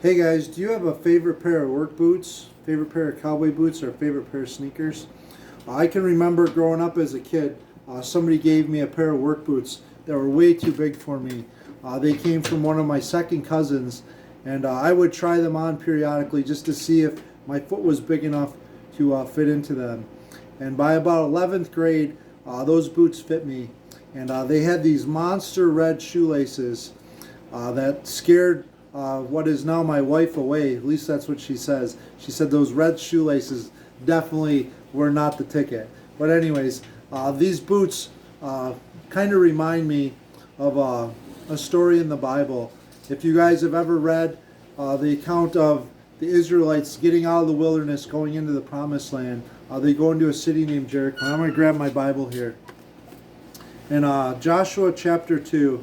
Hey guys, do you have a favorite pair of work boots, favorite pair of cowboy boots, or favorite pair of sneakers? I can remember growing up as a kid, somebody gave me a pair of work boots that were way too big for me. They came from one of my second cousins, and I would try them on periodically just to see if my foot was big enough to fit into them. And by about 11th grade, those boots fit me. And they had these monster red shoelaces that scared what is now my wife away. At least that's what she says. She said those red shoelaces definitely were not the ticket. But anyways, these boots kind of remind me of a story in the Bible. If you guys have ever read the account of the Israelites getting out of the wilderness, going into the promised land, they go into a city named Jericho. I'm going to grab my Bible here. In Joshua chapter 2,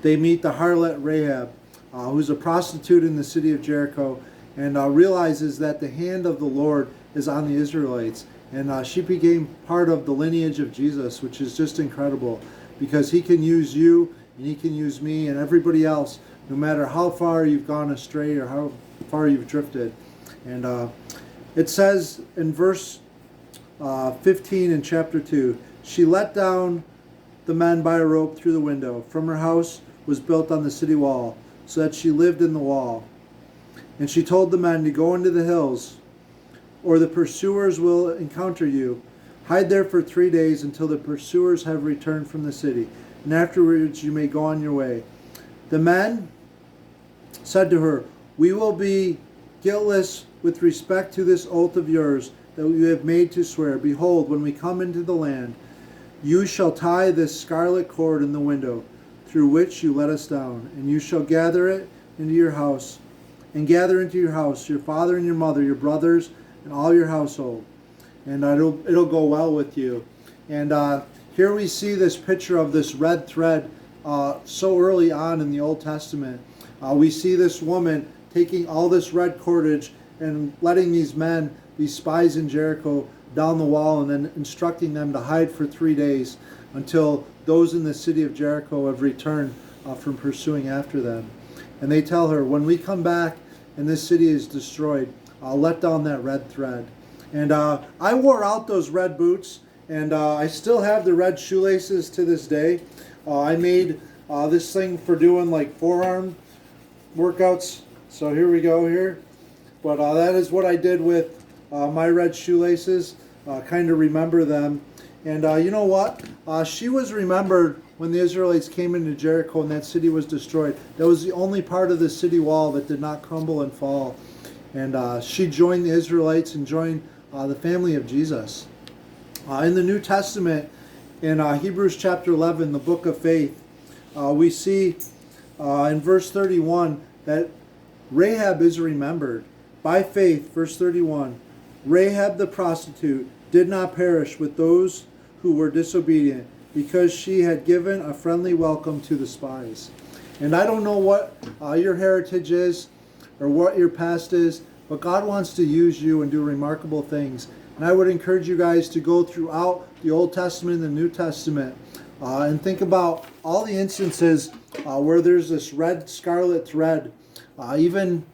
they meet the harlot Rahab, who's a prostitute in the city of Jericho, and realizes that the hand of the Lord is on the Israelites. And she became part of the lineage of Jesus, which is just incredible, because he can use you, and he can use me, and everybody else, no matter how far you've gone astray or how far you've drifted. And it says in verse 15 in chapter 2, she let down the men by a rope through the window. From her house was built on the city wall, so that she lived in the wall. And she told the men to go into the hills, or the pursuers will encounter you. Hide there for 3 days until the pursuers have returned from the city, and afterwards you may go on your way. The men said to her, we will be guiltless with respect to this oath of yours that you have made to swear. Behold, when we come into the land, you shall tie this scarlet cord in the window through which you let us down, and you shall gather it into your house, and gather into your house your father and your mother, your brothers, and all your household, and it'll go well with you. And here we see this picture of this red thread so early on in the Old Testament. We see this woman taking all this red cordage and letting these men, these spies in Jericho, down the wall, and then instructing them to hide for 3 days until those in the city of Jericho have returned from pursuing after them. And they tell her, when we come back and this city is destroyed, I'll let down that red thread. And I wore out those red boots, and I still have the red shoelaces to this day. I made this thing for doing like forearm workouts. So here we go here. But that is what I did with my red shoelaces. Kind of remember them. And you know what? She was remembered when the Israelites came into Jericho and that city was destroyed. That was the only part of the city wall that did not crumble and fall. And she joined the Israelites and joined the family of Jesus. In the New Testament, in Hebrews chapter 11, the book of faith, we see in verse 31 that Rahab is remembered. By faith, verse 31, Rahab the prostitute did not perish with those who were disobedient, because she had given a friendly welcome to the spies. And I don't know what your heritage is or what your past is, but God wants to use you and do remarkable things. And I would encourage you guys to go throughout the Old Testament and the New Testament and think about all the instances where there's this red scarlet thread, even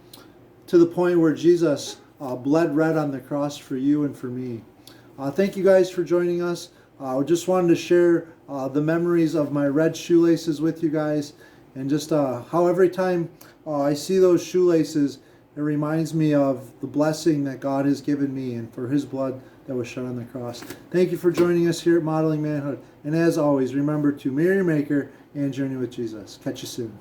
to the point where Jesus bled red on the cross for you and for me. Thank you guys for joining us. I just wanted to share the memories of my red shoelaces with you guys, and just how every time I see those shoelaces, it reminds me of the blessing that God has given me and for his blood that was shed on the cross. Thank you for joining us here at Modeling Manhood. And as always, remember to marry your maker and journey with Jesus. Catch you soon.